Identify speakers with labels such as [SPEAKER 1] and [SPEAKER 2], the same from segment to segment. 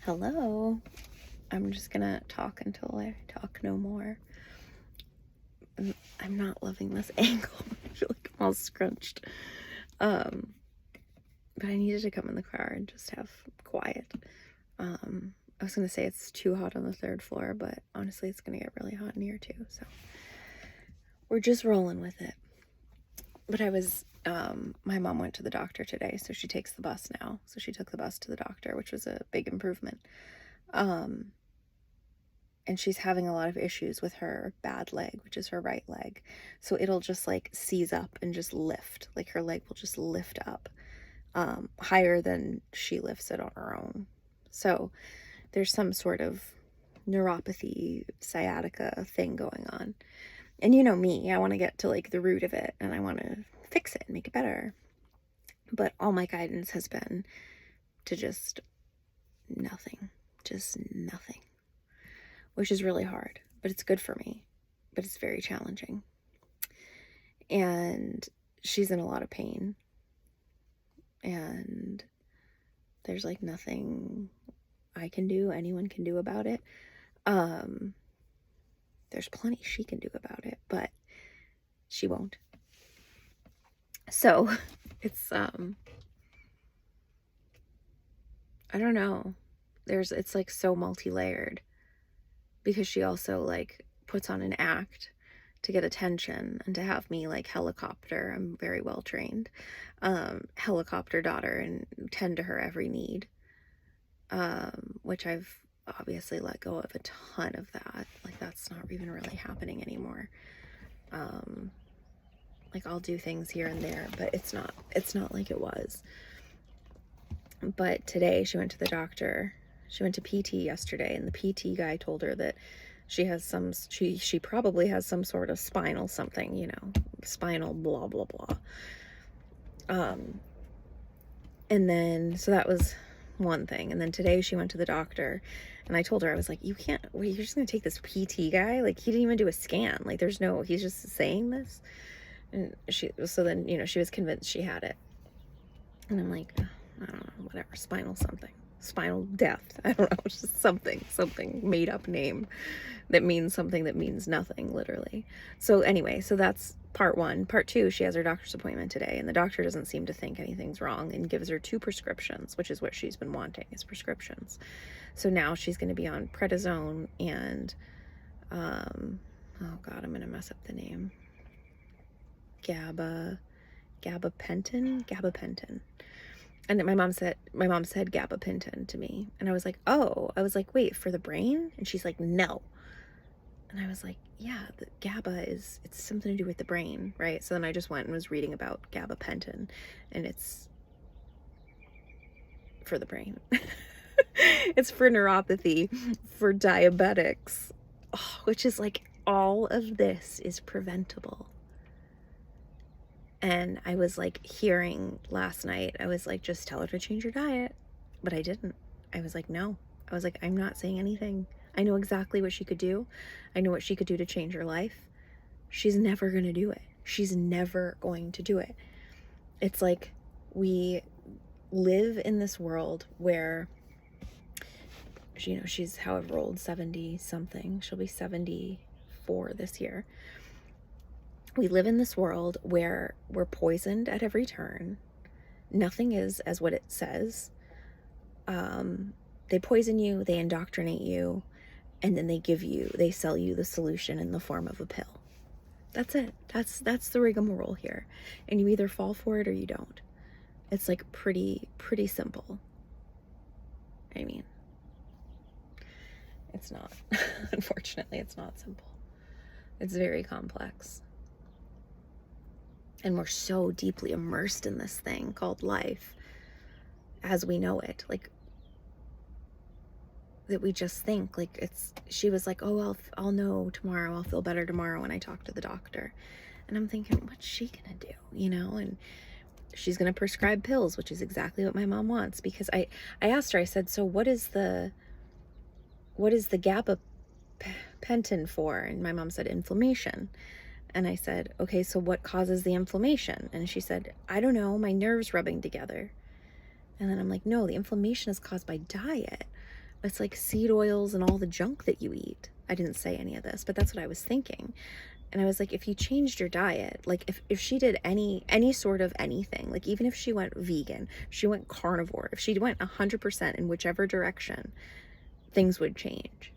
[SPEAKER 1] Hello. I'm just gonna talk until I talk no more. I'm not loving this angle. I feel like I'm all scrunched. But I needed to come in the car and just have quiet. I was gonna say it's too hot on the third floor, but honestly it's gonna get really hot in here too, so we're just rolling with it. But my mom went to the doctor today, so she takes the bus now. So she took the bus to the doctor, which was a big improvement. And she's having a lot of issues with her bad leg, which is her right leg. So it'll just like seize up and just lift. Like her leg will just lift up higher than she lifts it on her own. So there's some sort of neuropathy, sciatica thing going on. And you know me, I want to get to like the root of it and I want to fix it and make it better. But all my guidance has been to just nothing, which is really hard, but it's good for me, but it's very challenging. And she's in a lot of pain, and there's like nothing I can do, anyone can do about it. There's plenty she can do about it, but she won't. So it's I don't know. It's like so multi-layered, because she also like puts on an act to get attention and to have me like helicopter. I'm very well trained, helicopter daughter and tend to her every need, which I've obviously let go of a ton of that. Like that's not even really happening anymore. Like I'll do things here and there, but it's not like it was. But today she went to the doctor. She went to PT yesterday, and the PT guy told her that she has she probably has some sort of spinal something, spinal blah, blah, blah. And then, so that was one thing. And then today she went to the doctor, and I told her, I was like, you're just going to take this PT guy? Like, he didn't even do a scan. Like, he's just saying this. And so then, she was convinced she had it. And I'm like, I don't know, whatever, spinal death. I don't know, it's just something made up name that means something that means nothing, literally. So anyway, so that's part one. Part two, she has her doctor's appointment today, and the doctor doesn't seem to think anything's wrong and gives her 2 prescriptions, which is what she's been wanting, is prescriptions. So now she's going to be on prednisone and, oh God, I'm going to mess up the name. Gabapentin. And my mom said gabapentin to me. And I was like, wait, for the brain? And she's like, no. And I was like, yeah, the GABA it's something to do with the brain, right? So then I just went and was reading about gabapentin, and it's for the brain. It's for neuropathy, for diabetics, which is like, all of this is preventable. And I was like hearing last night, I was like, just tell her to change her diet. But I didn't. I was like, no. I was like, I'm not saying anything. I know exactly what she could do. I know what she could do to change her life. She's never going to do it. She's never going to do it. It's like we live in this world where, she's however old, 70 something. She'll be 74 this year. We live in this world where we're poisoned at every turn. Nothing is as what it says. They poison you, they indoctrinate you, and then they sell you the solution in the form of a pill. That's it. That's the rigmarole here. And you either fall for it or you don't. It's like pretty simple. I mean, it's not. Unfortunately, it's not simple. It's very complex. And we're so deeply immersed in this thing called life as we know it. Like, that we just think like she was like, oh, I'll know tomorrow. I'll feel better tomorrow when I talk to the doctor. And I'm thinking, what's she gonna do? And she's gonna prescribe pills, which is exactly what my mom wants. Because I asked her, I said, so what is the gabapentin for? And my mom said inflammation. And I said, okay, so what causes the inflammation? And she said, I don't know, my nerves rubbing together. And then I'm like, no, the inflammation is caused by diet. It's like seed oils and all the junk that you eat. I didn't say any of this, but that's what I was thinking. And I was like, if you changed your diet, like if she did any sort of anything, like even if she went vegan, she went carnivore, if she went 100% in whichever direction, things would change.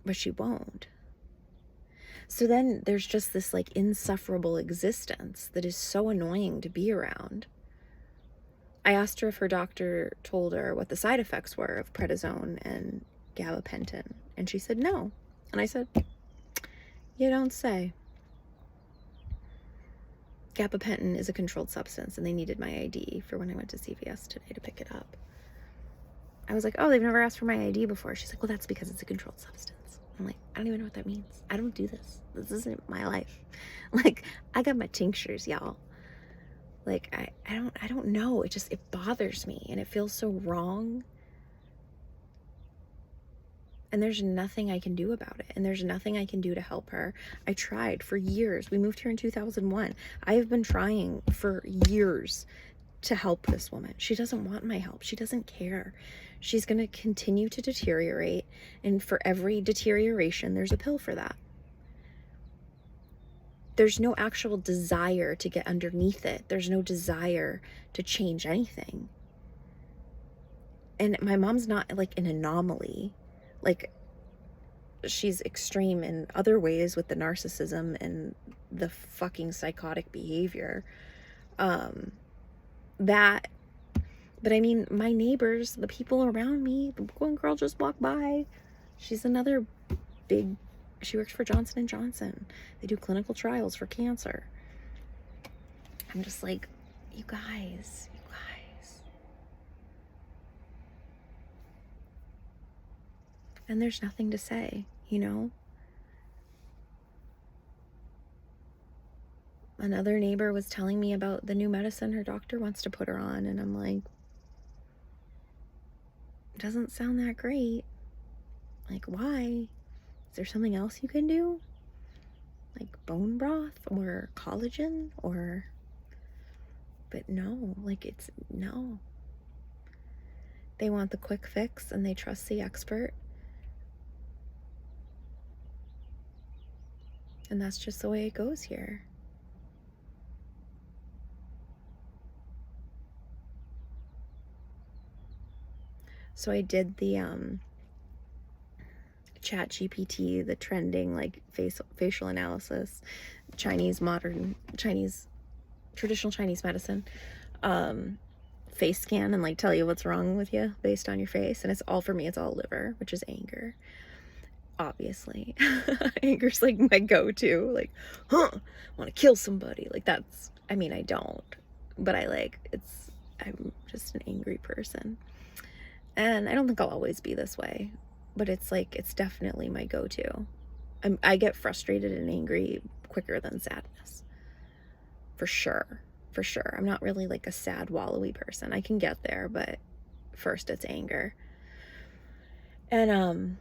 [SPEAKER 1] But she won't. So then there's just this like insufferable existence that is so annoying to be around. I asked her if her doctor told her what the side effects were of prednisone and gabapentin, and she said no. And I said, you don't say. Gabapentin is a controlled substance, and they needed my ID for when I went to CVS today to pick it up. I was like, oh, they've never asked for my ID before. She's like, well, that's because it's a controlled substance. I'm like, I don't even know what that means. I don't do this. This isn't my life. Like, I got my tinctures, y'all. Like, I don't know. It bothers me, and it feels so wrong. And there's nothing I can do about it. And there's nothing I can do to help her. I tried for years. We moved here in 2001. I have been trying for years to help this woman. She doesn't want my help. She doesn't care. She's going to continue to deteriorate. And for every deterioration, there's a pill for that. There's no actual desire to get underneath it. There's no desire to change anything. And my mom's not like an anomaly. Like, she's extreme in other ways with the narcissism and the fucking psychotic behavior. But I mean, my neighbors, the people around me, the one girl just walked by. She's another big, she works for Johnson & Johnson. They do clinical trials for cancer. I'm just like, you guys. And there's nothing to say, you know? Another neighbor was telling me about the new medicine her doctor wants to put her on, and I'm like, it doesn't sound that great. Like, why? Is there something else you can do? Like bone broth or collagen or... But no, like it's no. They want the quick fix and they trust the expert. And that's just the way it goes here. So I did the ChatGPT, the trending like facial analysis, traditional Chinese medicine, face scan and like tell you what's wrong with you based on your face. And it's all, for me, it's all liver, which is anger. Obviously. Anger's like my go-to, like, want to kill somebody. Like that's, I mean, I don't, but I'm just an angry person. And I don't think I'll always be this way, but it's like, it's definitely my go-to. I get frustrated and angry quicker than sadness. For sure. I'm not really like a sad, wallowy person. I can get there, but first it's anger. And,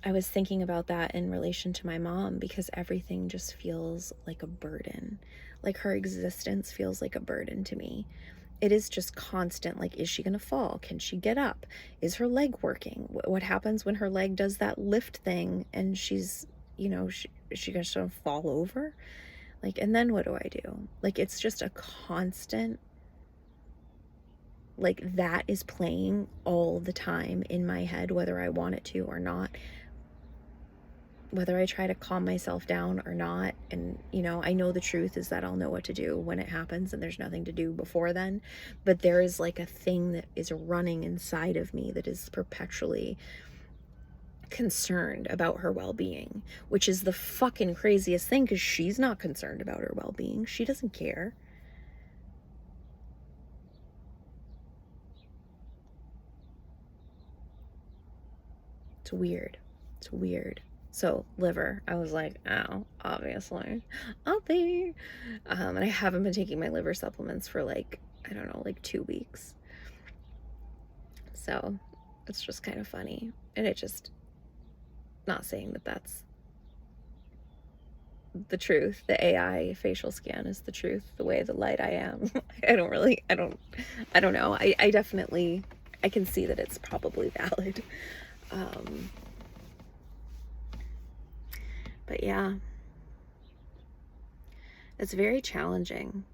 [SPEAKER 1] I was thinking about that in relation to my mom, because everything just feels like a burden. Like her existence feels like a burden to me. It is just constant. Like, is she going to fall? Can she get up? Is her leg working? What happens when her leg does that lift thing and she's, you know, she going to fall over? Like, and then what do I do? Like, it's just a constant, like that is playing all the time in my head, whether I want it to or not. Whether I try to calm myself down or not. And, you know, I know the truth is that I'll know what to do when it happens and there's nothing to do before then. But there is like a thing that is running inside of me that is perpetually concerned about her well-being, which is the fucking craziest thing, because she's not concerned about her well-being. She doesn't care. It's weird. So liver, I was like, oh, obviously, and I haven't been taking my liver supplements for like, I don't know, like 2 weeks. So it's just kind of funny. And it just, not saying that that's the truth. The AI facial scan is the truth, the way, the light I am. I don't know. I definitely I can see that it's probably valid. But yeah, it's very challenging.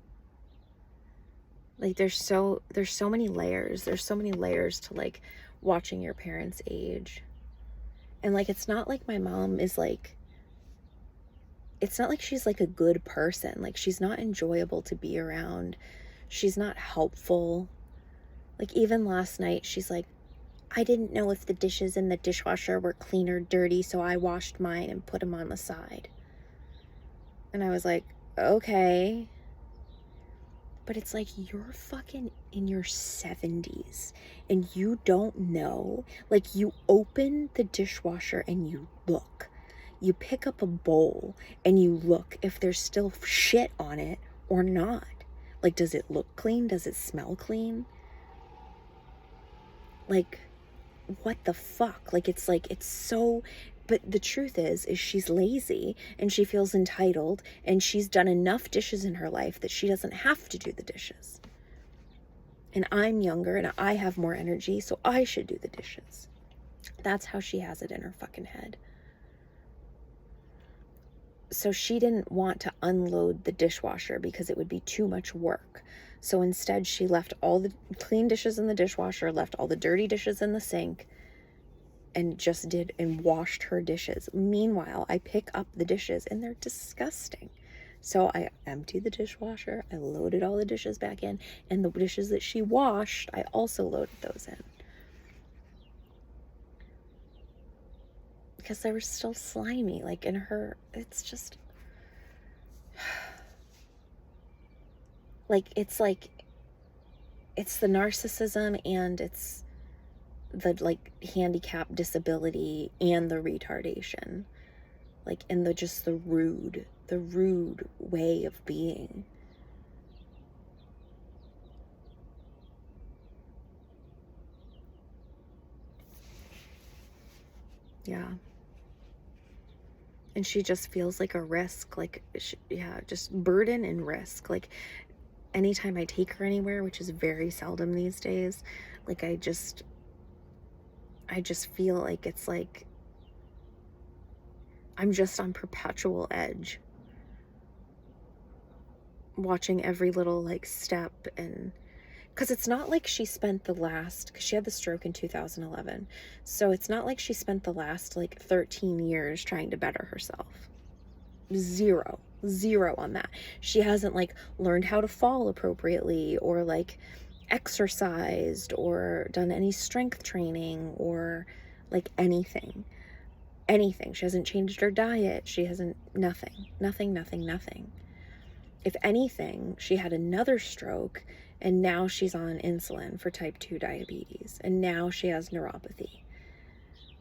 [SPEAKER 1] Like there's so many layers. There's so many layers to like watching your parents age. And like it's not like my mom is like, it's not like she's like a good person. Like she's not enjoyable to be around. She's not helpful. Like even last night she's like, I didn't know if the dishes in the dishwasher were clean or dirty, so I washed mine and put them on the side. And I was like, okay. But it's like, you're fucking in your 70s and you don't know. Like, you open the dishwasher and you look. You pick up a bowl and you look if there's still shit on it or not. Like, does it look clean? Does it smell clean? Like, what the fuck? Like, it's so... But the truth is she's lazy and she feels entitled and she's done enough dishes in her life that she doesn't have to do the dishes. And I'm younger and I have more energy, so I should do the dishes. That's how she has it in her fucking head. So she didn't want to unload the dishwasher because it would be too much work. So instead she left all the clean dishes in the dishwasher, left all the dirty dishes in the sink, and just did and washed her dishes. Meanwhile, I pick up the dishes and they're disgusting. So I emptied the dishwasher, I loaded all the dishes back in, and the dishes that she washed, I also loaded those in. Because they were still slimy, like in her, it's just... it's the narcissism and it's the like handicap, disability, and the retardation, like, and the rude way of being. Yeah. And she just feels like a risk, like, just burden and risk. Like anytime I take her anywhere, which is very seldom these days, like I just feel like it's like I'm just on perpetual edge, watching every little like step. And because it's not like she spent because she had the stroke in 2011, so it's not like she spent the last like 13 years trying to better herself. Zero on that. She hasn't like learned how to fall appropriately or like exercised or done any strength training or like anything. She hasn't changed her diet. She hasn't... nothing. If anything, she had another stroke and now she's on insulin for type 2 diabetes and now she has neuropathy.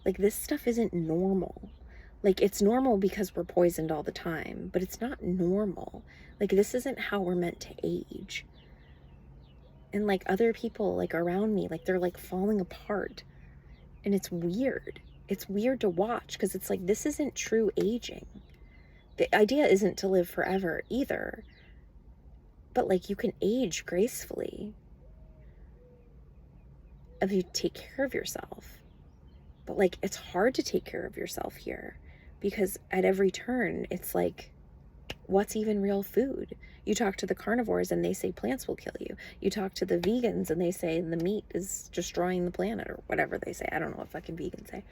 [SPEAKER 1] Like, this stuff isn't normal. Like, it's normal because we're poisoned all the time, but it's not normal. Like, this isn't how we're meant to age. And like other people like around me, like they're like falling apart, and it's weird. It's weird to watch because it's like, this isn't true aging. The idea isn't to live forever either, but like you can age gracefully if you take care of yourself. But like, it's hard to take care of yourself here because at every turn it's like, what's even real food? You talk to the carnivores and they say plants will kill you. You talk to the vegans and they say the meat is destroying the planet, or whatever they say. I don't know what fucking vegans say.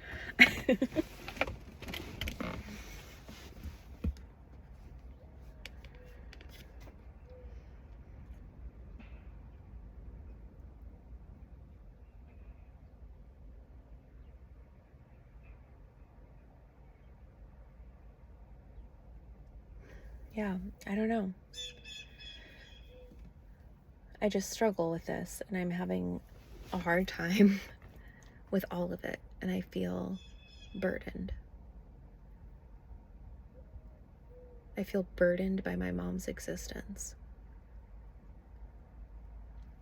[SPEAKER 1] Yeah, I don't know. I just struggle with this and I'm having a hard time with all of it, and I feel burdened. I feel burdened by my mom's existence.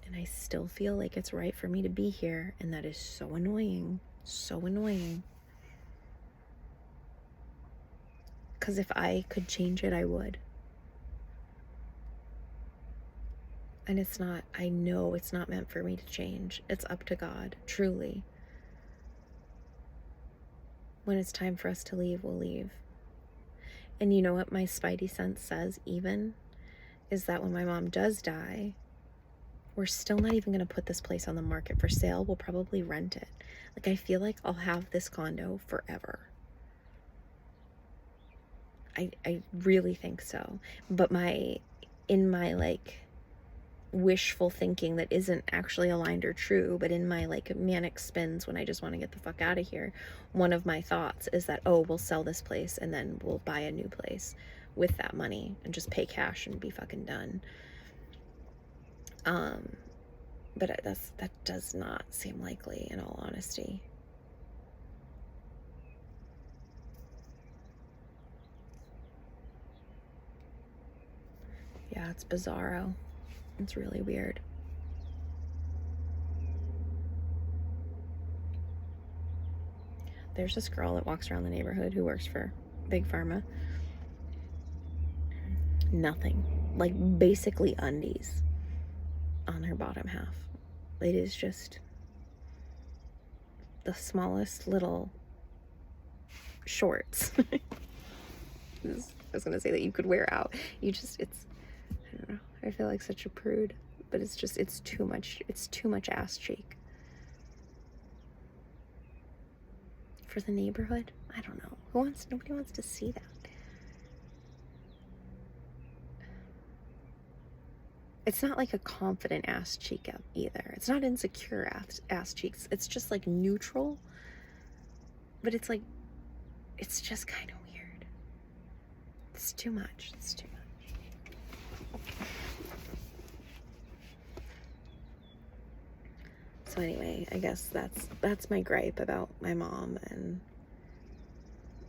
[SPEAKER 1] And I still feel like it's right for me to be here, and that is so annoying. So annoying. Because if I could change it, I would. And it's not, I know it's not meant for me to change. It's up to God, truly. When it's time for us to leave, we'll leave. And you know what my spidey sense says even? Is that when my mom does die, we're still not even going to put this place on the market for sale. We'll probably rent it. Like, I feel like I'll have this condo forever. I really think so. But in my like wishful thinking that isn't actually aligned or true, but in my like manic spins when I just want to get the fuck out of here, one of my thoughts is that, oh, we'll sell this place and then we'll buy a new place with that money and just pay cash and be fucking done. But that does not seem likely, in all honesty. Yeah, it's bizarro. It's really weird. There's this girl that walks around the neighborhood who works for Big Pharma. Nothing. Like, basically undies on her bottom half. It is just the smallest little shorts. I was gonna say that you could wear out. I don't know. I feel like such a prude, but it's too much. It's too much ass cheek. For the neighborhood? I don't know. Nobody wants to see that. It's not like a confident ass cheek either. It's not insecure ass cheeks. It's just like neutral. But it's like, it's just kind of weird. It's too much. It's too much. So anyway, I guess that's my gripe about my mom and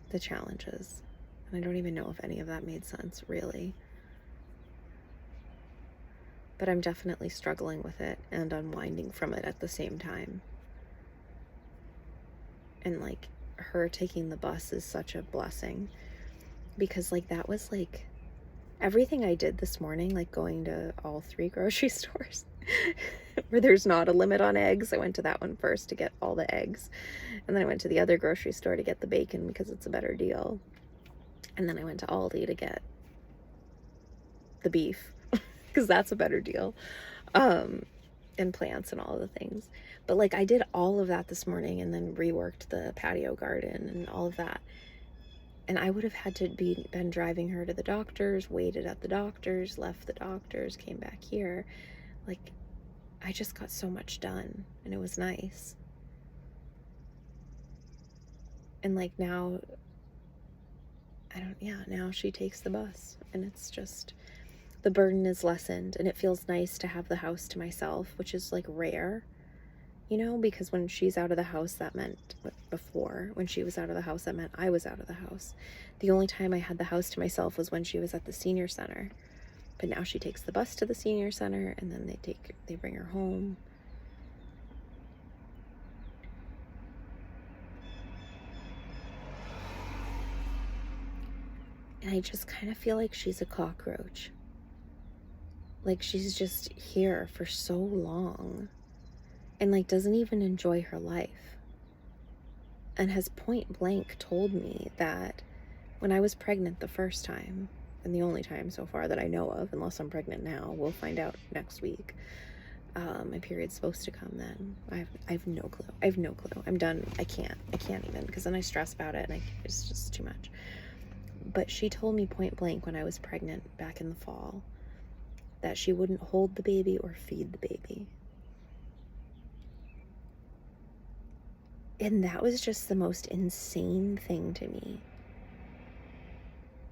[SPEAKER 1] the challenges. And I don't even know if any of that made sense, really. But I'm definitely struggling with it and unwinding from it at the same time. And like, her taking the bus is such a blessing, because like that was like everything I did this morning, like going to all 3 grocery stores where there's not a limit on eggs. I went to that one first to get all the eggs, and then I went to the other grocery store to get the bacon because it's a better deal, and then I went to Aldi to get the beef because that's a better deal, and plants and all of the things. But like, I did all of that this morning and then reworked the patio garden and all of that. And I would have had to been driving her to the doctor's, waited at the doctor's, left the doctor's, came back here. Like, I just got so much done, and it was nice. And like now she takes the bus, and it's just, the burden is lessened, and it feels nice to have the house to myself, which is like rare, you know, because when she's out of the house, that meant, before, when she was out of the house, that meant I was out of the house. The only time I had the house to myself was when she was at the senior center. But now she takes the bus to the senior center, and then they bring her home. And I just kind of feel like she's a cockroach. Like, she's just here for so long, and like doesn't even enjoy her life, and has point blank told me that when I was pregnant the first time, and the only time so far that I know of, unless I'm pregnant now, we'll find out next week. My period's supposed to come then. I have no clue. I have no clue. I'm done. I can't even, because then I stress about it, and it's just too much. But she told me point blank when I was pregnant back in the fall that she wouldn't hold the baby or feed the baby. And that was just the most insane thing to me.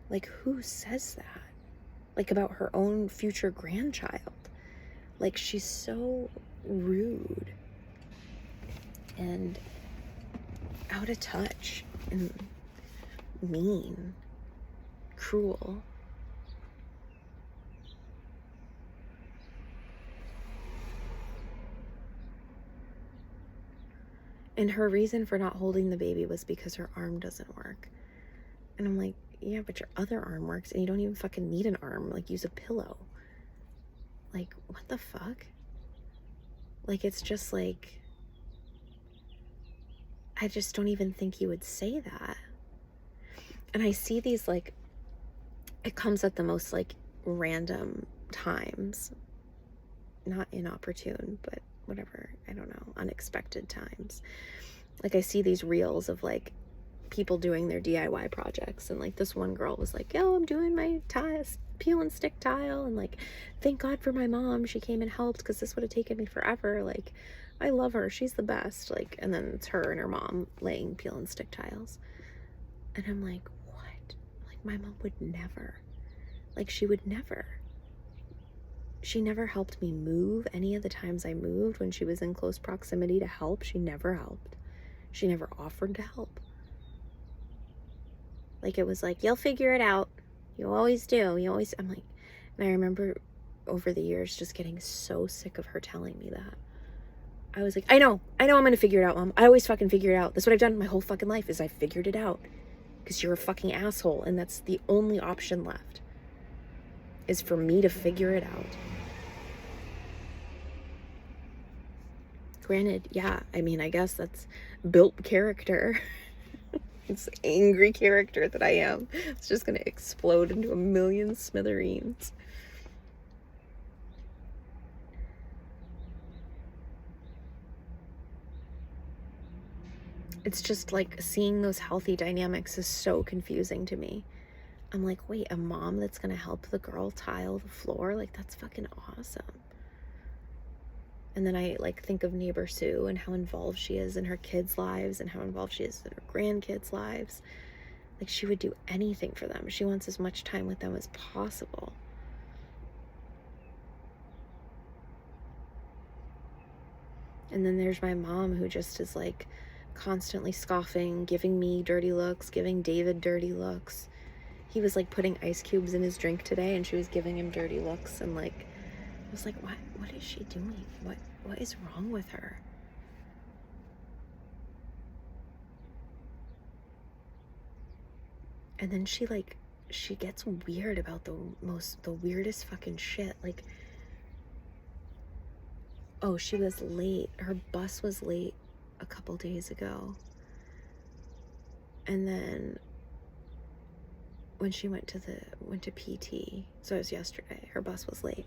[SPEAKER 1] Like, who says that? Like, about her own future grandchild. Like, she's so rude and out of touch and mean, cruel. And her reason for not holding the baby was because her arm doesn't work. And I'm like, yeah, but your other arm works, and you don't even fucking need an arm. Like, use a pillow. Like, what the fuck? Like, it's just like, I just don't even think you would say that. And I see these, like, it comes at the most, like, random times. Not inopportune, but whatever, I don't know, unexpected times. Like, I see these reels of, like, people doing their DIY projects, and, like, this one girl was like, oh, I'm doing my peel and stick tile, and, like, thank God for my mom, she came and helped, because this would have taken me forever, like, I love her, she's the best, like, and then it's her and her mom laying peel and stick tiles, and I'm like, what? Like, my mom would never, like, she would never. She never helped me move any of the times I moved. When she was in close proximity to help, she never helped. She never offered to help. Like, it was like, you'll figure it out. You always do. You always, I'm like, and I remember over the years just getting so sick of her telling me that. I was like, I know I'm going to figure it out, Mom. I always fucking figure it out. That's what I've done my whole fucking life, is I figured it out. Because you're a fucking asshole, and that's the only option left, is for me to figure it out. Granted, yeah, I mean, I guess that's built character. It's angry character that I am. It's just going to explode into a million smithereens. It's just like seeing those healthy dynamics is so confusing to me. I'm like, wait, a mom that's going to help the girl tile the floor? Like, that's fucking awesome. And then I, like, think of neighbor Sue and how involved she is in her kids' lives and how involved she is in her grandkids' lives. Like, she would do anything for them. She wants as much time with them as possible. And then there's my mom, who just is, like, constantly scoffing, giving me dirty looks, giving David dirty looks. He was, like, putting ice cubes in his drink today, and she was giving him dirty looks, and, like, I was like, what is she doing? What is wrong with her? And then she gets weird about the weirdest fucking shit. Like, oh, she was late. Her bus was late a couple days ago. And then when she went to PT, so it was yesterday, her bus was late.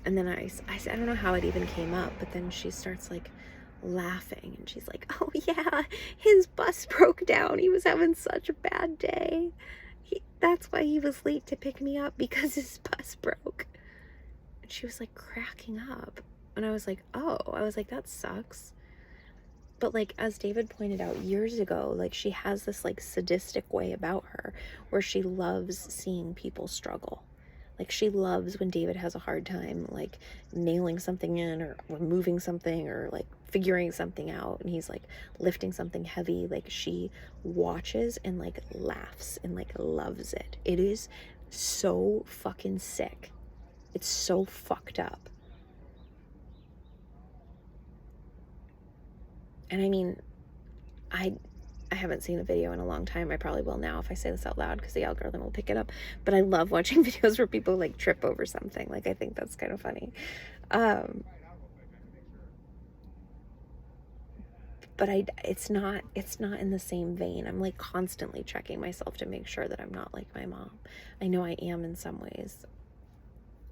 [SPEAKER 1] And then I said, I don't know how it even came up, but then she starts, like, laughing, and she's like, oh yeah, his bus broke down. He was having such a bad day. That's why he was late to pick me up, because his bus broke. And she was, like, cracking up. And I was like, oh, that sucks. But, like, as David pointed out years ago, like, she has this, like, sadistic way about her where she loves seeing people struggle. Like, she loves when David has a hard time, like, nailing something in or removing something or, like, figuring something out, and he's, like, lifting something heavy. Like, she watches and, like, laughs and, like, loves it. It is so fucking sick. It's so fucked up. And I mean, I haven't seen the video in a long time. I probably will now if I say this out loud, because the algorithm will pick it up. But I love watching videos where people, like, trip over something. Like, I think that's kind of funny. But it's not in the same vein. I'm, like, constantly checking myself to make sure that I'm not like my mom. I know I am in some ways,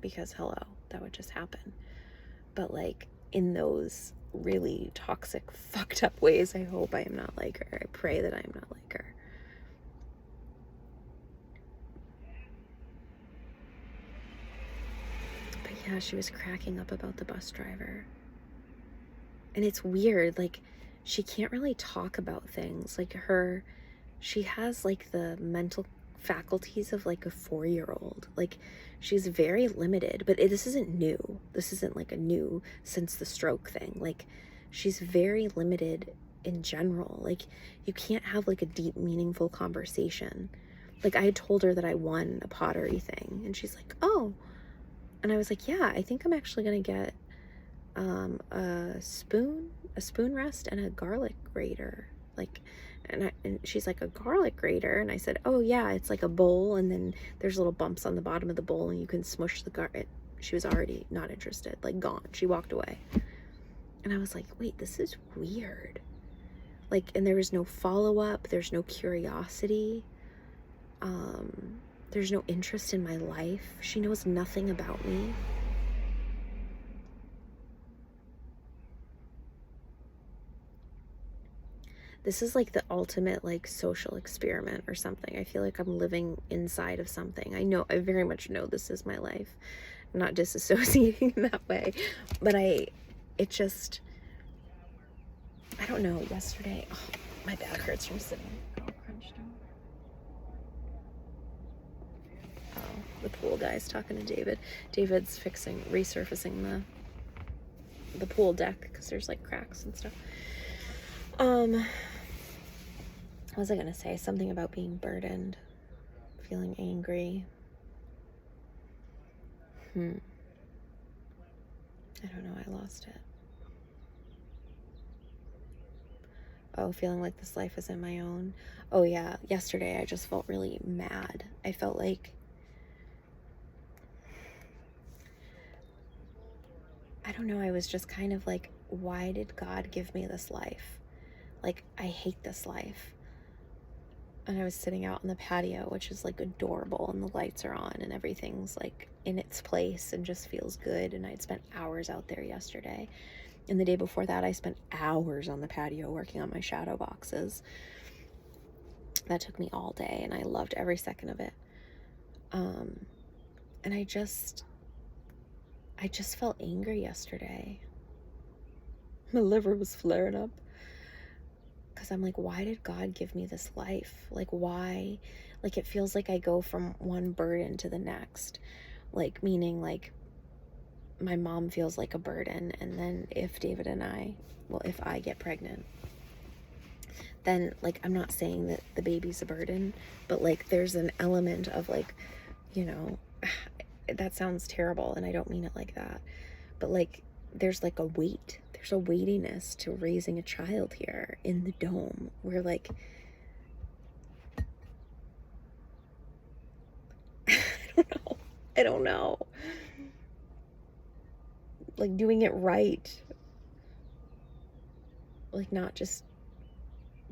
[SPEAKER 1] because hello, that would just happen. But, like, in those really toxic, fucked up ways, I hope I am not like her. I pray that I am not like her. But yeah, she was cracking up about the bus driver. And it's weird, like, she can't really talk about things. Like, she has, like, the mental faculties of, like, a 4-year-old. Like, she's very limited. But this isn't new. This isn't, like, a new since the stroke thing. Like, she's very limited in general. Like, you can't have, like, a deep, meaningful conversation. Like, I had told her that I won a pottery thing, and she's like, oh. And I was like, yeah, I think I'm actually gonna get a spoon rest and a garlic grater. Like, and she's like, a garlic grater? And I said, oh yeah, it's like a bowl, and then there's little bumps on the bottom of the bowl, and you can smush the She was already not interested, like gone. She walked away. And I was like, wait, this is weird. Like, and there was no follow-up. There's no curiosity. There's no interest in my life. She knows nothing about me. This is like the ultimate like social experiment or something. I feel like I'm living inside of something. I very much know this is my life. I'm not disassociating in that way, but I don't know, yesterday, oh, my back hurts from sitting all crunched up. Oh, the pool guy's talking to David. David's resurfacing the pool deck because there's like cracks and stuff. What was I gonna say? Something about being burdened, feeling angry. I don't know, I lost it. Oh, feeling like this life isn't my own. Oh yeah, yesterday I just felt really mad. I felt like, I don't know, I was just kind of like, why did God give me this life? Like, I hate this life. And I was sitting out on the patio, which is like adorable, and the lights are on and everything's like in its place and just feels good. And I'd spent hours out there yesterday. And the day before that, I spent hours on the patio working on my shadow boxes. That took me all day, and I loved every second of it. And I just felt angry yesterday. My liver was flaring up. Because I'm like, why did God give me this life? Like, why? Like, it feels like I go from one burden to the next. Like, meaning, like, my mom feels like a burden. And then if I get pregnant, then, like, I'm not saying that the baby's a burden, but, like, there's an element of, like, you know, that sounds terrible, and I don't mean it like that. But, like, there's, like, a weight. There's a weightiness to raising a child here in the dome where, like, I don't know. Like, doing it right. Like, not just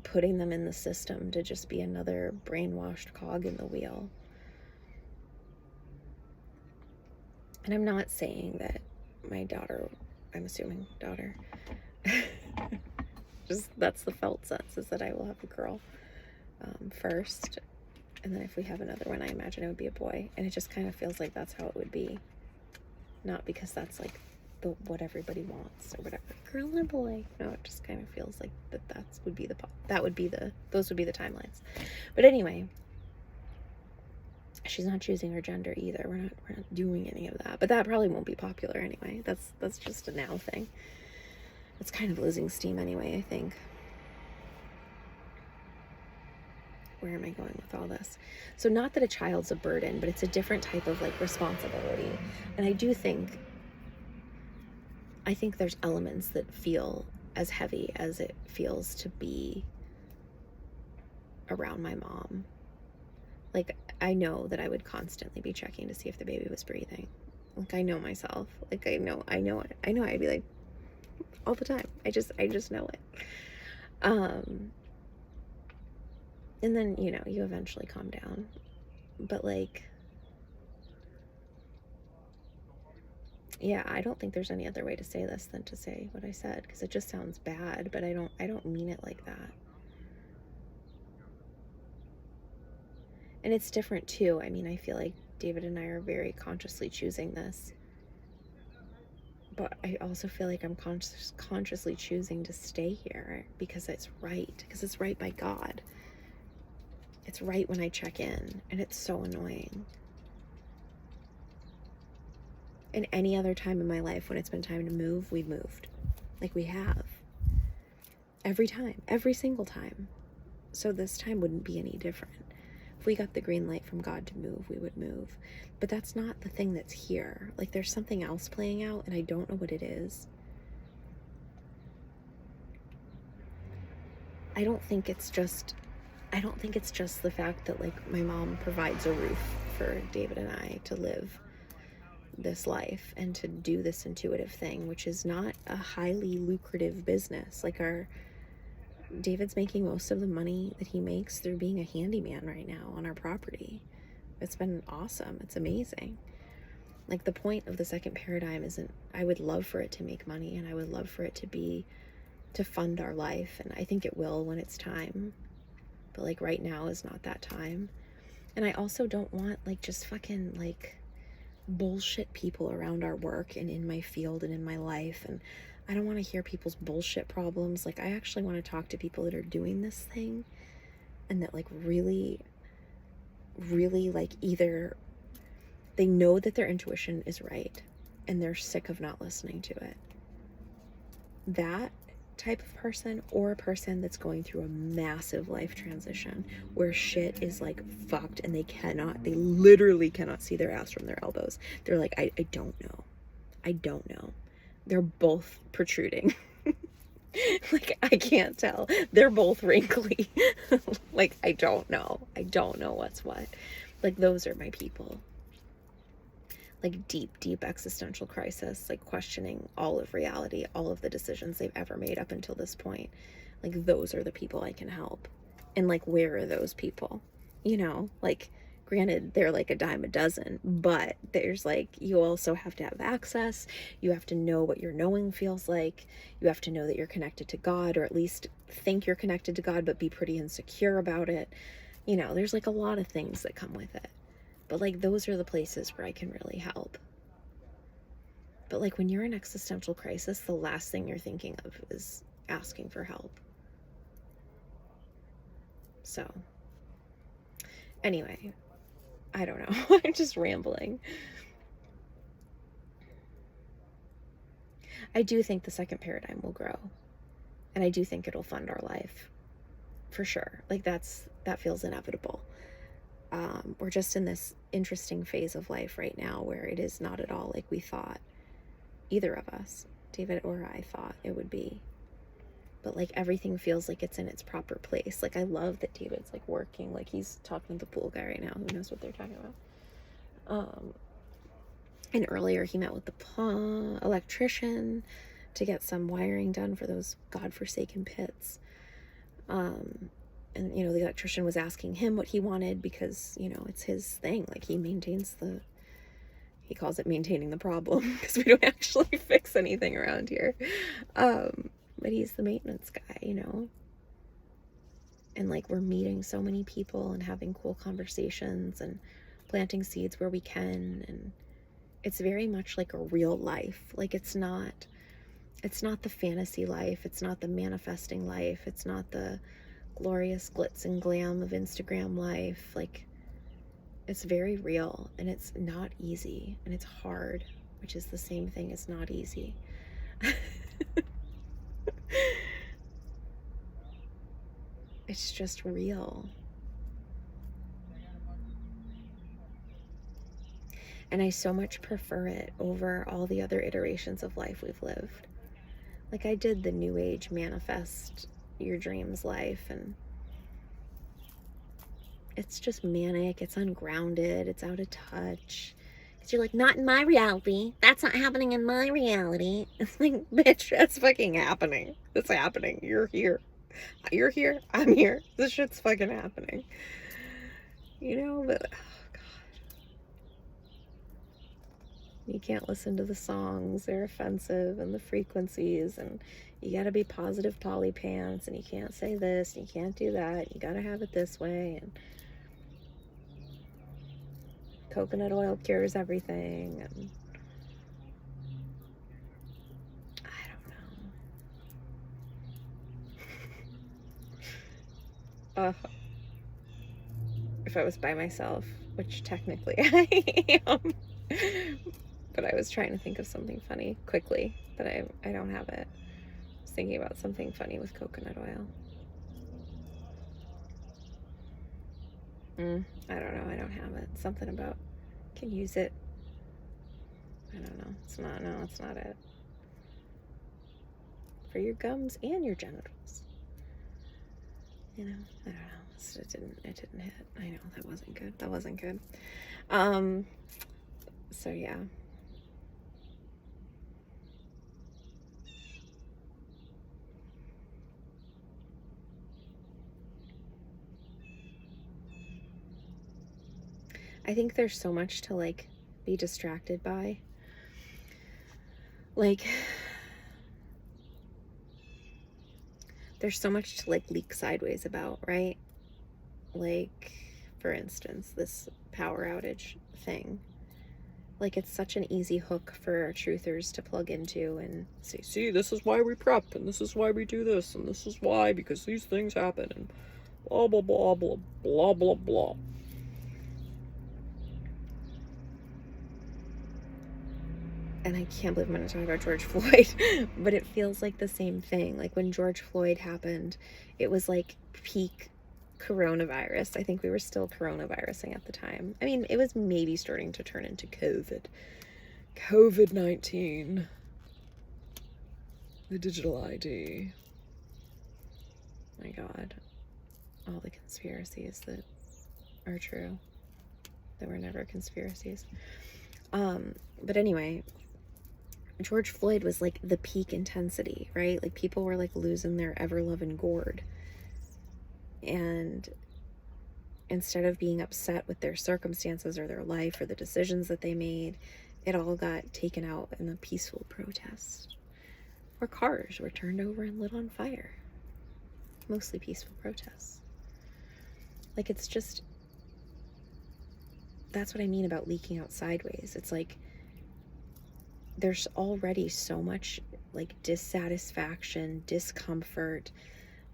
[SPEAKER 1] putting them in the system to just be another brainwashed cog in the wheel. And I'm not saying that my daughter, I'm assuming daughter, just that's the felt sense, is that I will have a girl first, and then if we have another one, I imagine it would be a boy. And it just kind of feels like that's how it would be, not because that's like what everybody wants or whatever, girl and a boy. No, it just kind of feels like those would be the timelines. But anyway, she's not choosing her gender either. We're not doing any of that. But that probably won't be popular anyway. That's just a now thing. It's kind of losing steam anyway, I think. Where am I going with all this? So not that a child's a burden, but it's a different type of like responsibility. And I think there's elements that feel as heavy as it feels to be around my mom. Like, I know that I would constantly be checking to see if the baby was breathing. Like, I know myself. Like, I know it. I know I'd be like, all the time. I just know it. And then, you know, you eventually calm down. But, like, yeah, I don't think there's any other way to say this than to say what I said, because it just sounds bad, but I don't mean it like that. And it's different too. I mean, I feel like David and I are very consciously choosing this. But I also feel like I'm consciously choosing to stay here because it's right. Because it's right by God. It's right when I check in. And it's so annoying. And any other time in my life when it's been time to move, we've moved. Like we have. Every time. Every single time. So this time wouldn't be any different. If we got the green light from God to move, we would move. But that's not the thing that's here. Like, there's something else playing out, and I don't know what it is. I don't think it's just the fact that, like, my mom provides a roof for David and I to live this life and to do this intuitive thing, which is not a highly lucrative business. Like David's making most of the money that he makes through being a handyman right now on our property. It's been awesome. It's amazing. Like, the point of the second paradigm isn't, I would love for it to make money, and I would love for it to fund our life, and I think it will when it's time. But like right now is not that time. And I also don't want like just fucking like bullshit people around our work and in my field and in my life. And I don't want to hear people's bullshit problems. Like, I actually want to talk to people that are doing this thing and that like really like either they know that their intuition is right and they're sick of not listening to it. That type of person, or a person that's going through a massive life transition where shit is like fucked and they literally cannot see their ass from their elbows. They're like, I don't know. They're both protruding. Like, I can't tell. They're both wrinkly. Like, I don't know what's what. Like, those are my people. Like, deep existential crisis, like questioning all of reality, all of the decisions they've ever made up until this point. Like, those are the people I can help. And like, where are those people? You know, like, granted, they're like a dime a dozen, but there's like, you also have to have access. You have to know what your knowing feels like. You have to know that you're connected to God, or at least think you're connected to God, but be pretty insecure about it. You know, there's like a lot of things that come with it. But like, those are the places where I can really help. But like, when you're in existential crisis, the last thing you're thinking of is asking for help. So anyway, I don't know. I'm just rambling. I do think the second paradigm will grow, and I do think it'll fund our life for sure. Like, that feels inevitable. We're just in this interesting phase of life right now where it is not at all like we thought, either of us, David or I, thought it would be. But like, everything feels like it's in its proper place. Like, I love that David's like working, like he's talking to the pool guy right now. Who knows what they're talking about? And earlier he met with the electrician to get some wiring done for those godforsaken pits. And, you know, the electrician was asking him what he wanted because, you know, it's his thing. Like, he calls it maintaining the problem because we don't actually fix anything around here. But he's the maintenance guy, you know. And like, we're meeting so many people and having cool conversations and planting seeds where we can. And it's very much like a real life. Like, it's not the fantasy life. It's not the manifesting life. It's not the glorious glitz and glam of Instagram life. Like, it's very real, and it's not easy, and it's hard, which is the same thing as not easy. It's just real. And I so much prefer it over all the other iterations of life we've lived. Like, I did the new age manifest your dreams life, and it's just manic, it's ungrounded, it's out of touch. Because you're like, not in my reality. That's not happening in my reality. It's like, bitch, that's fucking happening. It's happening. You're here. You're here. I'm here. This shit's fucking happening. You know, but you can't listen to the songs, they're offensive, and the frequencies, and you gotta be positive poly pants, and you can't say this, and you can't do that, you gotta have it this way, and coconut oil cures everything, and I don't know. If I was by myself, which technically I am, but I was trying to think of something funny quickly, but I don't have it. I was thinking about something funny with coconut oil. I don't know. I don't have it. Something about can use it. I don't know. It's not it. For your gums and your genitals. You know, I don't know. It didn't hit. I know that wasn't good. So yeah. I think there's so much to like be distracted by. Like, there's so much to like leak sideways about, right? Like, for instance, this power outage thing. Like, it's such an easy hook for truthers to plug into and say, see, this is why we prep, and this is why we do this, and this is why, because these things happen, and blah, blah, blah, blah, blah, blah, blah. And I can't believe I'm going to talk about George Floyd, but it feels like the same thing. Like, when George Floyd happened, it was like peak coronavirus. I think we were still coronavirusing at the time. I mean, it was maybe starting to turn into COVID-19. The digital ID. My God. All the conspiracies that are true. That were never conspiracies. But anyway, George Floyd was like the peak intensity, right? Like, people were like losing their ever-loving gourd. And instead of being upset with their circumstances or their life or the decisions that they made, it all got taken out in a peaceful protest. Or cars were turned over and lit on fire. Mostly peaceful protests. Like, it's just, that's what I mean about leaking out sideways. It's like, there's already so much like dissatisfaction, discomfort,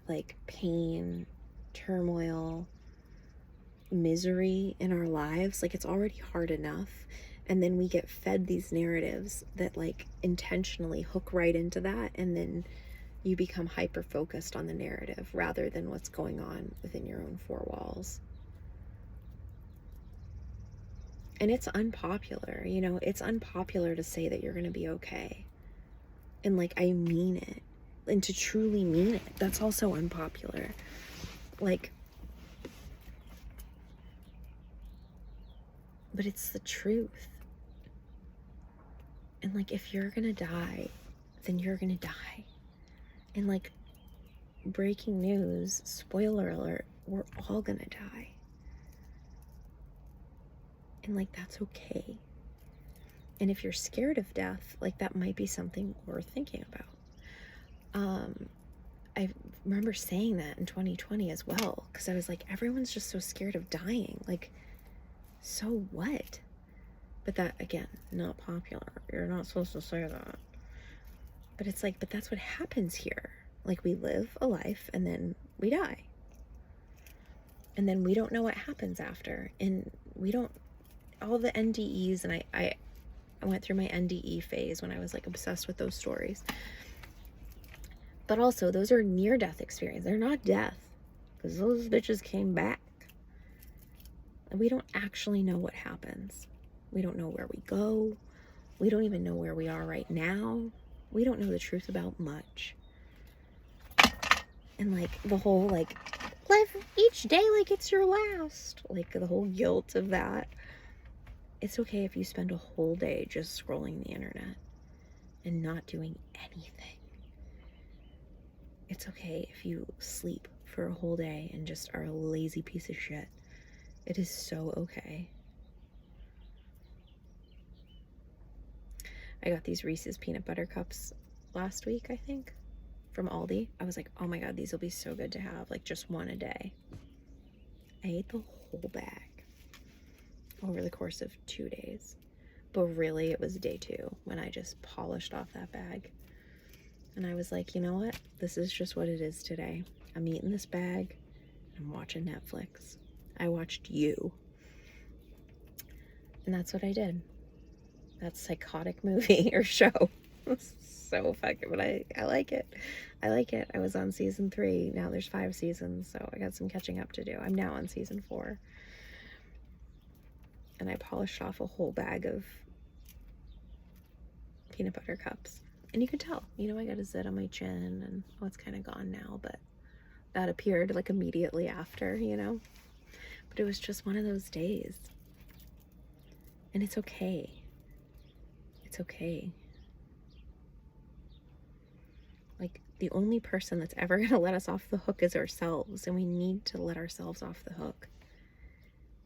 [SPEAKER 1] like pain, turmoil, misery in our lives. Like, it's already hard enough. And then we get fed these narratives that like intentionally hook right into that. And then you become hyper focused on the narrative rather than what's going on within your own four walls. And it's unpopular, you know, it's unpopular to say that you're going to be okay. And like, I mean it. And to truly mean it, that's also unpopular. Like, but it's the truth. And like, if you're going to die, then you're going to die. And like, breaking news, spoiler alert, we're all going to die. And like, that's okay. And if you're scared of death, like, that might be something worth thinking about. I remember saying that in 2020 as well, because I was like, everyone's just so scared of dying. Like, so what? But that, again, not popular. You're not supposed to say that. But it's like, but that's what happens here. Like, we live a life and then we die. And then we don't know what happens after. And we don't, all the NDEs, and I went through my NDE phase when I was like obsessed with those stories. But also, those are near-death experiences. They're not death, because those bitches came back. And we don't actually know what happens. We don't know where we go. We don't even know where we are right now. We don't know the truth about much. And like, the whole like, live each day like it's your last. Like, the whole guilt of that. It's okay if you spend a whole day just scrolling the internet and not doing anything. It's okay if you sleep for a whole day and just are a lazy piece of shit. It is so okay. I got these Reese's peanut butter cups last week, I think, from Aldi. I was like, oh my God, these will be so good to have, like, just one a day. I ate the whole bag over the course of 2 days. But really, it was day 2 when I just polished off that bag. And I was like, you know what? This is just what it is today. I'm eating this bag. I'm watching Netflix. I watched You. And that's what I did. That psychotic movie or show. So fucking, but I like it. I like it. I was on season 3. Now there's 5 seasons, so I got some catching up to do. I'm now on season 4. And I polished off a whole bag of peanut butter cups. And you could tell, you know, I got a zit on my chin, and oh, it's kind of gone now, but that appeared like immediately after, you know. But it was just one of those days. And it's okay. It's okay. Like, the only person that's ever going to let us off the hook is ourselves, and we need to let ourselves off the hook.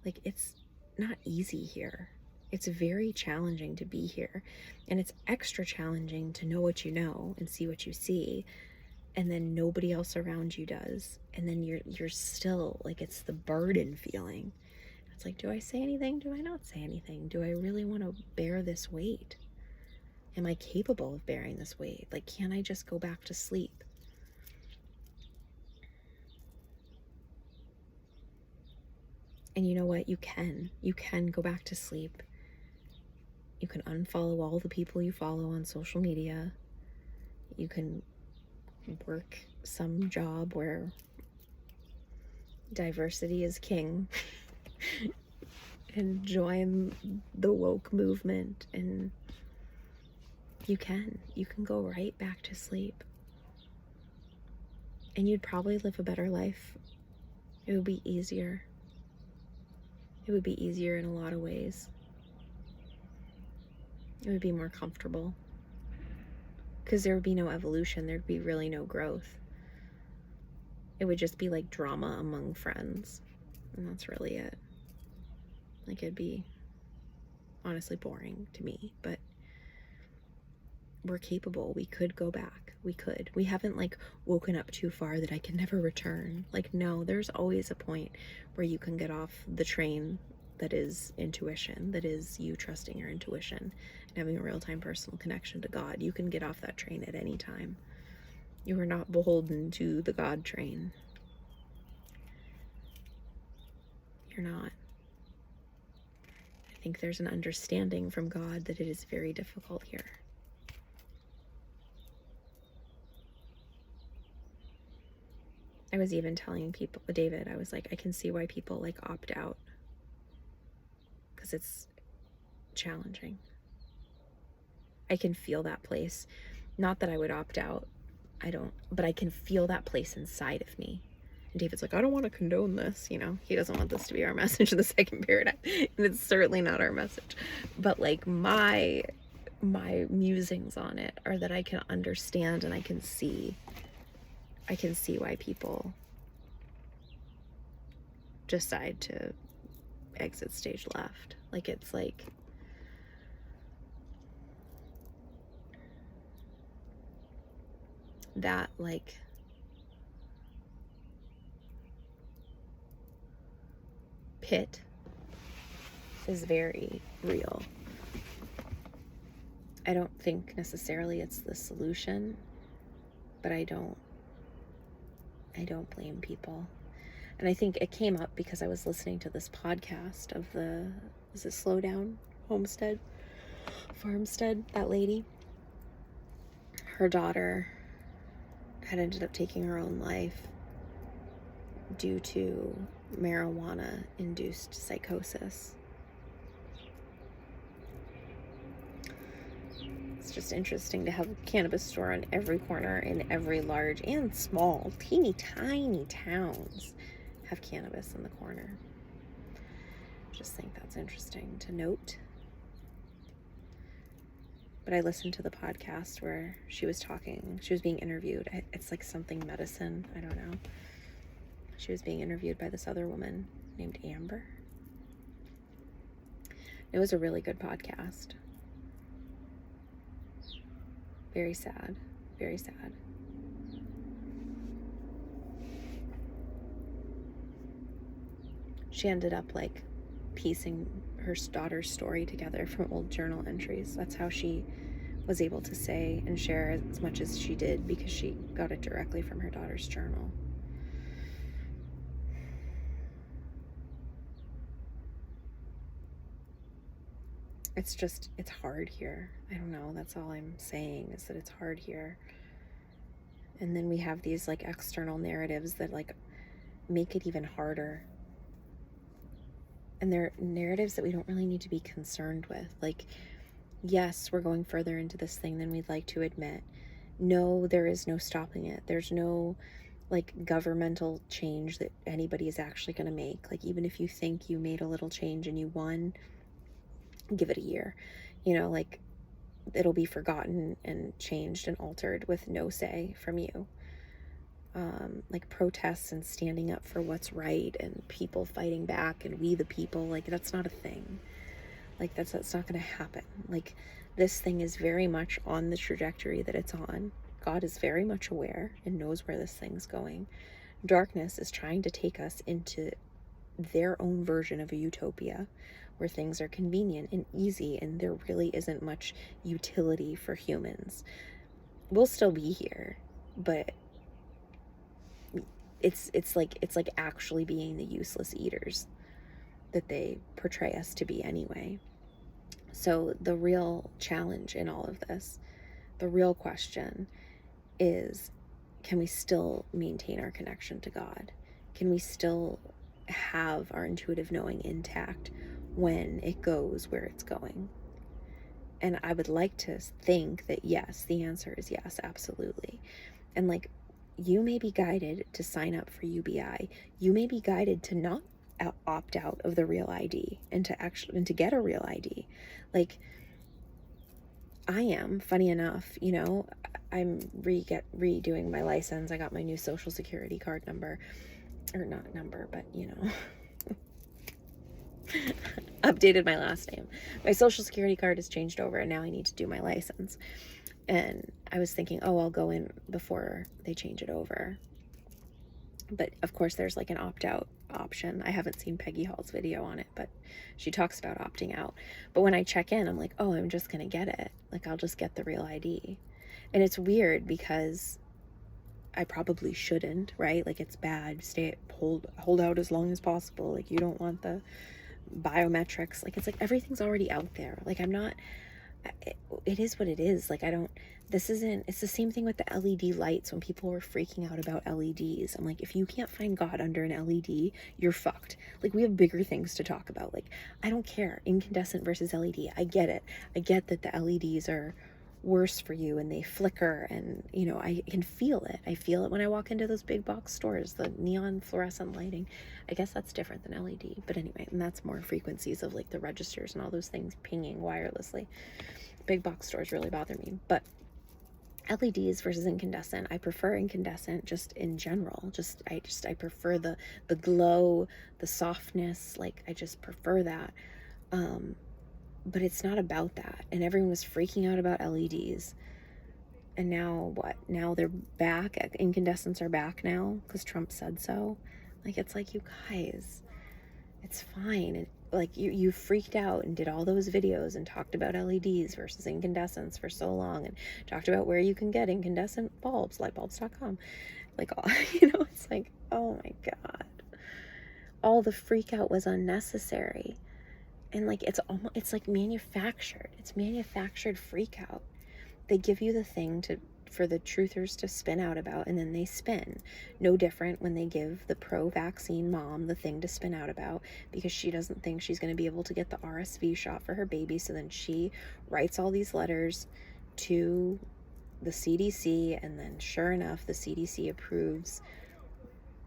[SPEAKER 1] Like, it's not easy here. It's very challenging to be here, and it's extra challenging to know what you know and see what you see, and then nobody else around you does, and then you're still like, it's the burden feeling. It's like, do I say anything? Do I not say anything? Do I really want to bear this weight? Am I capable of bearing this weight? Like, can I just go back to sleep? And you know what? You can go back to sleep. You can unfollow all the people you follow on social media. You can work some job where diversity is king and join the woke movement, and you can go right back to sleep, and you'd probably live a better life. It would be easier. It would be easier in a lot of ways. It would be more comfortable, because there would be no evolution. There'd be really no growth. It would just be like drama among friends, and that's really it. Like, it'd be honestly boring to me, but we're capable. We could go back. We haven't like woken up too far that I can never return. Like, no, there's always a point where you can get off the train that is intuition, that is you trusting your intuition and having a real-time personal connection to God. You can get off that train at any time. You are not beholden to the God train. You're not. I think there's an understanding from God that it is very difficult here. I was even telling people, David, I was like, I can see why people like opt out, because it's challenging. I can feel that place. Not that I would opt out. I don't, but I can feel that place inside of me. And David's like, I don't want to condone this, you know. He doesn't want this to be our message in the second paradigm. And it's certainly not our message. But like my musings on it are that I can understand and I can see why people decide to exit stage left. Like, it's like, that like pit is very real. I don't think necessarily it's the solution, but I don't blame people. And I think it came up because I was listening to this podcast of was it Slow Down Farmstead, that lady. Her daughter had ended up taking her own life due to marijuana-induced psychosis. It's just interesting to have a cannabis store on every corner in every large and small, teeny tiny towns have cannabis in the corner. I just think that's interesting to note. But I listened to the podcast where she was being interviewed. It's like something medicine, I don't know. She was being interviewed by this other woman named Amber. It was a really good podcast. Very sad, very sad. She ended up like piecing her daughter's story together from old journal entries. That's how she was able to say and share as much as she did, because she got it directly from her daughter's journal. It's hard here. I don't know. That's all I'm saying, is that it's hard here. And then we have these like external narratives that like make it even harder. And they're narratives that we don't really need to be concerned with. Like, yes, we're going further into this thing than we'd like to admit. No, there is no stopping it. There's no like governmental change that anybody is actually going to make. Like, even if you think you made a little change and you won, give it a year. You know, like, it'll be forgotten and changed and altered with no say from you. like protests and standing up for what's right and people fighting back and we the people, like that's not a thing. Like that's not going to happen. Like this thing is very much on the trajectory that it's on. God is very much aware and knows where this thing's going. Darkness is trying to take us into their own version of a utopia where things are convenient and easy and there really isn't much utility for humans. We'll still be here, but it's like actually being the useless eaters that they portray us to be anyway. So the real challenge in all of this, the real question is, can we still maintain our connection to God? Can we still have our intuitive knowing intact when it goes where it's going? And I would like to think that yes, the answer is yes, absolutely. And like, you may be guided to sign up for UBI. You may be guided to not opt out of the real ID and to get a real ID. Like I am, funny enough, you know, I'm redoing my license. I got my new social security card number, or not number, but you know, updated my last name. My social security card has changed over and now I need to do my license. And I was thinking, oh, I'll go in before they change it over. But of course there's like an opt-out option. I haven't seen Peggy Hall's video on it, but she talks about opting out. But when I check in, I'm like, oh, I'm just gonna get it. Like I'll just get the real ID. And it's weird because I probably shouldn't, right? Like it's bad. Hold out as long as possible. Like you don't want the biometrics. Like it's like everything's already out there. Like I'm not, it is what it is. Like it's the same thing with the LED lights when people were freaking out about LEDs. I'm like, if you can't find God under an LED, you're fucked. Like we have bigger things to talk about. Like I don't care, incandescent versus LED. I get it. I get that the LEDs are worse for you and they flicker and you know, I can feel it. I feel it when I walk into those big box stores, the neon fluorescent lighting. I guess that's different than LED, but anyway, and that's more frequencies of like the registers and all those things pinging wirelessly. Big box stores really bother me, but LEDs versus incandescent, I prefer incandescent just in general. I prefer the glow, the softness, like I just prefer that. But it's not about that. And everyone was freaking out about LEDs. And now what? Now they're back. Incandescents are back now because Trump said so. Like, it's like, you guys, it's fine. And like you freaked out and did all those videos and talked about LEDs versus incandescents for so long and talked about where you can get incandescent bulbs, lightbulbs.com. Like, you know, it's like, oh my God. All the freak out was unnecessary. And like it's like manufactured. It's manufactured freak out. They give you the thing for the truthers to spin out about, and then they spin. No different when they give the pro-vaccine mom the thing to spin out about because she doesn't think she's going to be able to get the RSV shot for her baby. So then she writes all these letters to the CDC, and then sure enough, the CDC approves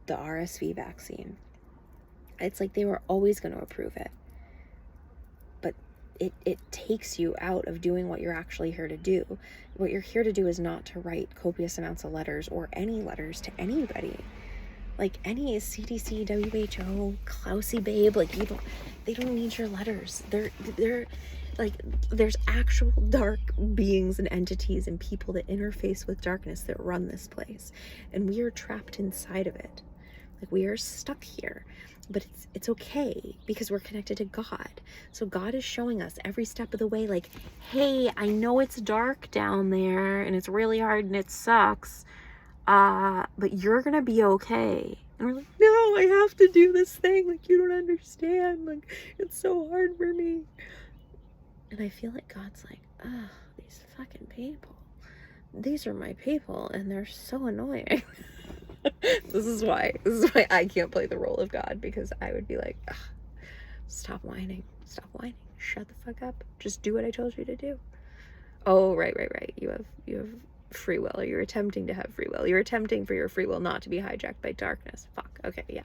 [SPEAKER 1] the RSV vaccine. It's like they were always going to approve it. But it takes you out of doing what you're actually here to do. What you're here to do is not to write copious amounts of letters or any letters to anybody. Like any CDC, WHO, Klausy babe, like they don't need your letters. They're like, there's actual dark beings and entities and people that interface with darkness that run this place. And we are trapped inside of it. Like we are stuck here. But it's okay because we're connected to God. So God is showing us every step of the way, like, hey, I know it's dark down there and it's really hard and it sucks, but you're gonna be okay. And we're like, no, I have to do this thing. Like, you don't understand. Like, it's so hard for me. And I feel like God's like, oh, these fucking people. These are my people and they're so annoying. This is why I can't play the role of God, because I would be like, stop whining, shut the fuck up, just do what I told you to do. Oh, right, you have free will, or you're attempting to have free will, you're attempting for your free will not to be hijacked by darkness. Fuck, okay, yeah.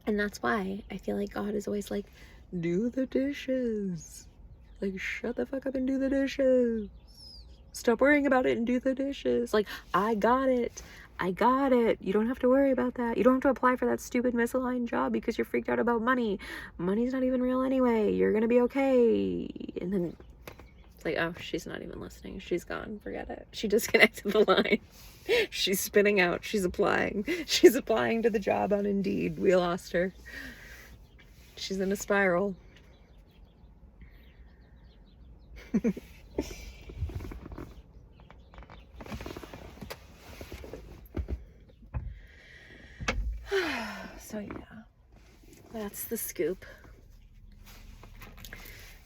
[SPEAKER 1] And that's why I feel like God is always like, do the dishes, like, shut the fuck up and do the dishes. Stop worrying about it and do the dishes. Like, I got it. I got it. You don't have to worry about that. You don't have to apply for that stupid misaligned job because you're freaked out about money. Money's not even real anyway. You're going to be okay. And then it's like, oh, she's not even listening. She's gone. Forget it. She disconnected the line. She's spinning out. She's applying. She's applying to the job on Indeed. We lost her. She's in a spiral. So yeah, that's the scoop.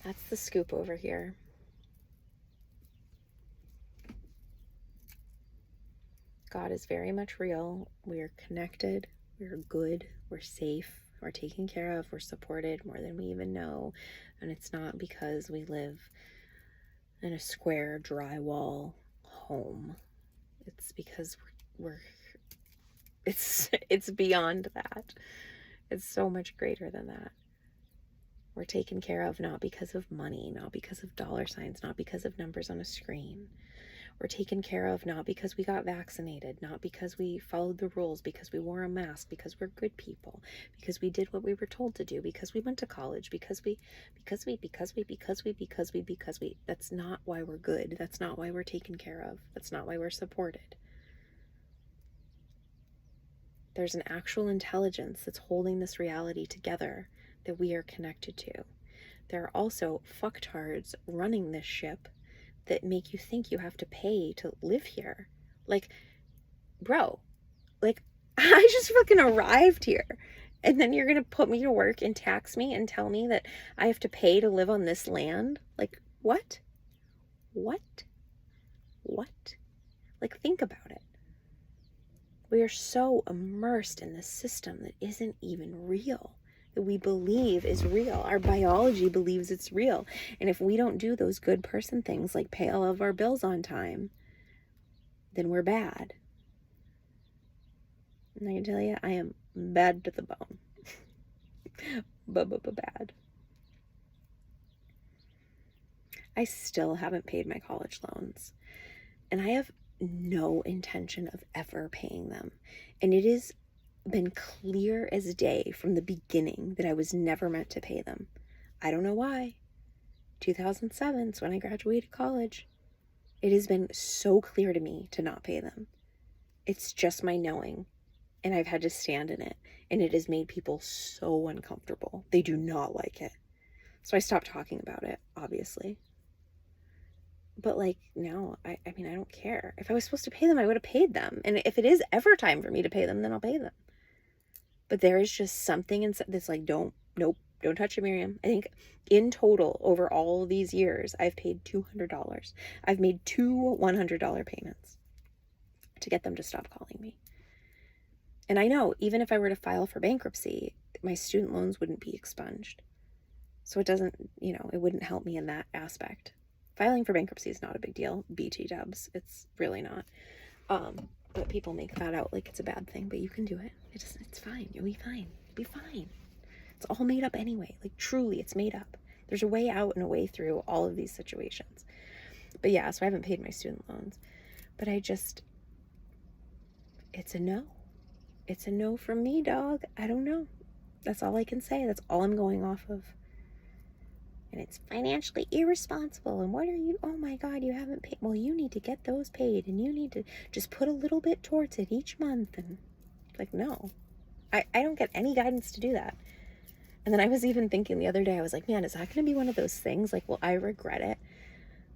[SPEAKER 1] That's the scoop over here. God is very much real. We are connected. We're good. We're safe. We're taken care of. We're supported more than we even know. And it's not because we live in a square drywall home. It's because it's beyond that. It's so much greater than that. We're taken care of not because of money, not because of dollar signs, not because of numbers on a screen. We're taken care of not because we got vaccinated, not because we followed the rules, because we wore a mask, because we're good people, because we did what we were told to do, because we went to college, because we. That's not why we're good. That's not why we're taken care of. That's not why we're supported. There's an actual intelligence that's holding this reality together that we are connected to. There are also fucktards running this ship that make you think you have to pay to live here. Like, bro, like, I just fucking arrived here. And then you're gonna put me to work and tax me and tell me that I have to pay to live on this land? Like, what? What? Like, think about it. We are so immersed in this system that isn't even real, that we believe is real. Our biology believes it's real. And if we don't do those good person things like pay all of our bills on time, then we're bad. And I can tell you, I am bad to the bone. Bad. I still haven't paid my college loans. And I have no intention of ever paying them. And it has been clear as day from the beginning that I was never meant to pay them. I don't know why. 2007 is when I graduated college. It has been so clear to me to not pay them. It's just my knowing. And I've had to stand in it. And it has made people so uncomfortable. They do not like it. So I stopped talking about it, obviously. But like now, I mean, I don't care. If I was supposed to pay them, I would have paid them. And if it is ever time for me to pay them, then I'll pay them. But there is just something inside that's like, don't touch it, Miriam. I think in total, over all of these years, I've paid $200. I've made 2 $100 payments to get them to stop calling me. And I know, even if I were to file for bankruptcy, my student loans wouldn't be expunged. So it doesn't, it wouldn't help me in that aspect. Filing for bankruptcy is not a big deal. BT dubs. It's really not. But people make that out like it's a bad thing, but you can do it. It's fine. You'll be fine. You'll be fine. It's all made up anyway. Like, truly, it's made up. There's a way out and a way through all of these situations. But yeah, so I haven't paid my student loans. But it's a no. It's a no from me, dog. I don't know. That's all I can say. That's all I'm going off of. And it's financially irresponsible. And what are you? Oh my God, you haven't paid. Well, you need to get those paid. And you need to just put a little bit towards it each month. And like, no. I don't get any guidance to do that. And then I was even thinking the other day, I was like, man, is that going to be one of those things? Like, will I regret it?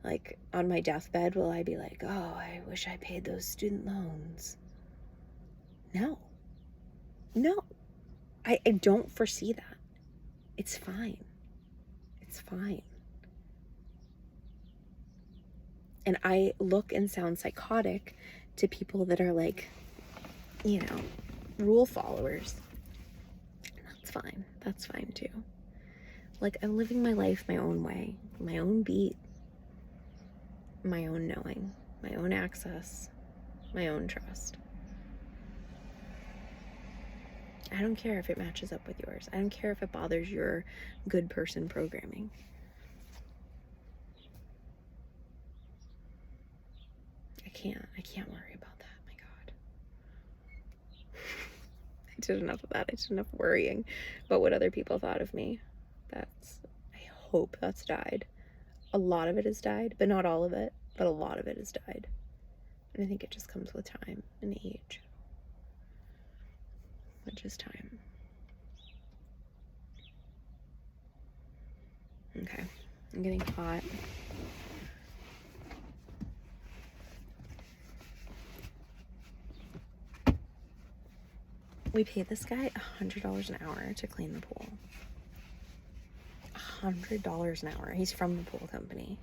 [SPEAKER 1] Like, on my deathbed, will I be like, oh, I wish I paid those student loans? No. I don't foresee that. It's fine. It's fine. And I look and sound psychotic to people that are like, rule followers. That's fine. That's fine too. Like, I'm living my life my own way, my own beat, my own knowing, my own access, my own trust. I don't care if it matches up with yours. I don't care if it bothers your good person programming. I can't worry about that. My God. did enough of that. I did enough worrying about what other people thought of me. I hope that's died. A lot of it has died, but not all of it, but a lot of it has died. And I think it just comes with time and age. Which is time. Okay, I'm getting hot. We paid this guy $100 an hour to clean the pool. $100 an hour. He's from the pool company.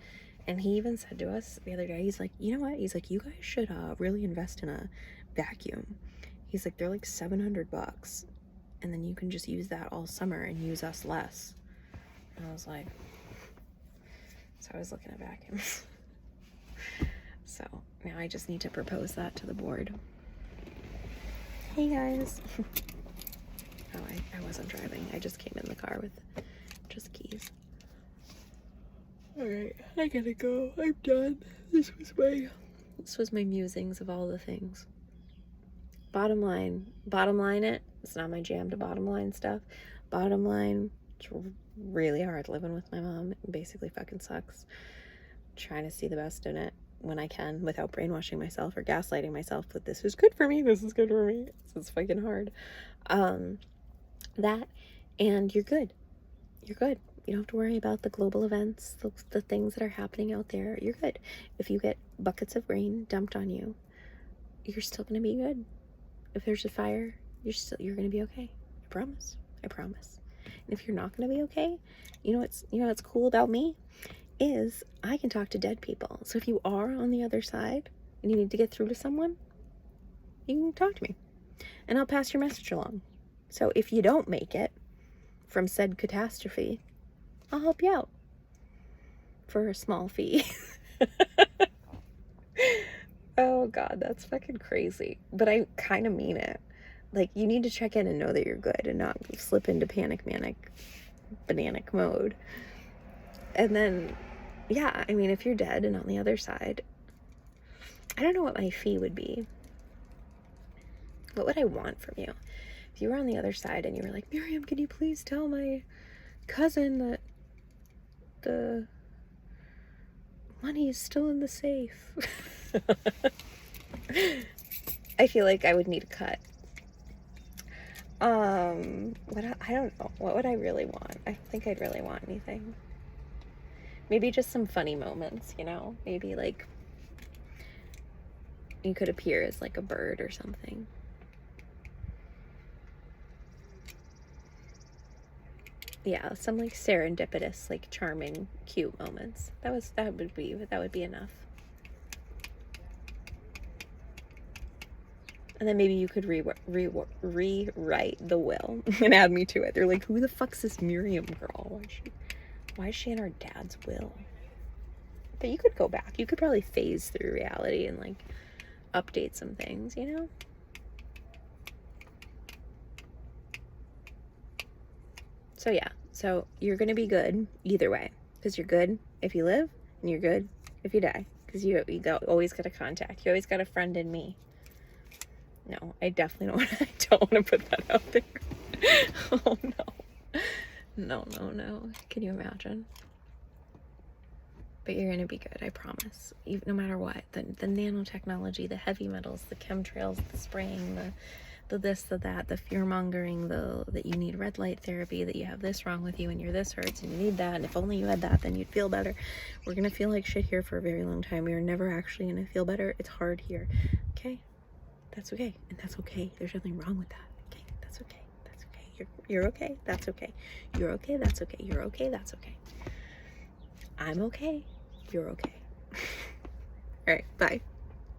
[SPEAKER 1] And he even said to us the other day, he's like, you know what? He's like, you guys should really invest in a vacuum. He's like, they're like $700. And then you can just use that all summer and use us less. And I was like, so I was looking at vacuums. So now I just need to propose that to the board. Hey guys. Oh, I wasn't driving. I just came in the car with just keys. Alright, I gotta go. I'm done. This was my musings of all the things. Bottom line it. It's not my jam to bottom line stuff. Bottom line, it's really hard living with my mom. It basically fucking sucks. Trying to see the best in it when I can without brainwashing myself or gaslighting myself that this is good for me. This is good for me. It's fucking hard. That, and you're good. You're good. You don't have to worry about the global events, the things that are happening out there. You're good. If you get buckets of rain dumped on you, you're still going to be good. If there's a fire, you're going to be okay. I promise. I promise. And if you're not going to be okay, you know what's cool about me is I can talk to dead people. So if you are on the other side and you need to get through to someone, you can talk to me and I'll pass your message along. So if you don't make it from said catastrophe, I'll help you out for a small fee. Oh God, that's fucking crazy. But I kind of mean it. Like, you need to check in and know that you're good and not slip into bananic mode. And then, yeah, I mean, if you're dead and on the other side, I don't know what my fee would be. What would I want from you? If you were on the other side and you were like, Miriam, can you please tell my cousin that the money is still in the safe? I feel like I would need a cut. I don't know. What would I really want? I don't think I'd really want anything. Maybe just some funny moments, you know? Maybe like you could appear as like a bird or something. Yeah, some like serendipitous, like charming, cute moments. That would be enough. And then maybe you could rewrite the will and add me to it. They're like, who the fuck's this Miriam girl? Why is she in our dad's will? But you could go back. You could probably phase through reality and like update some things, you know? So yeah, so you're gonna be good either way, because you're good if you live and you're good if you die, because you always got a contact. You always got a friend in me. No, I definitely don't want to put that out there. Oh no. No. Can you imagine? But you're gonna be good, I promise. Even, no matter what. The nanotechnology, the heavy metals, the chemtrails, the spraying, the this, the that, the fear mongering, that you need red light therapy, that you have this wrong with you and your this hurts and you need that, and if only you had that, then you'd feel better. We're gonna feel like shit here for a very long time. We are never actually gonna feel better. It's hard here. Okay? That's okay. And that's okay. There's nothing wrong with that. Okay? That's okay. That's okay. You're okay. That's okay. You're okay. That's okay. You're okay. That's okay. I'm okay. You're okay. All right. Bye.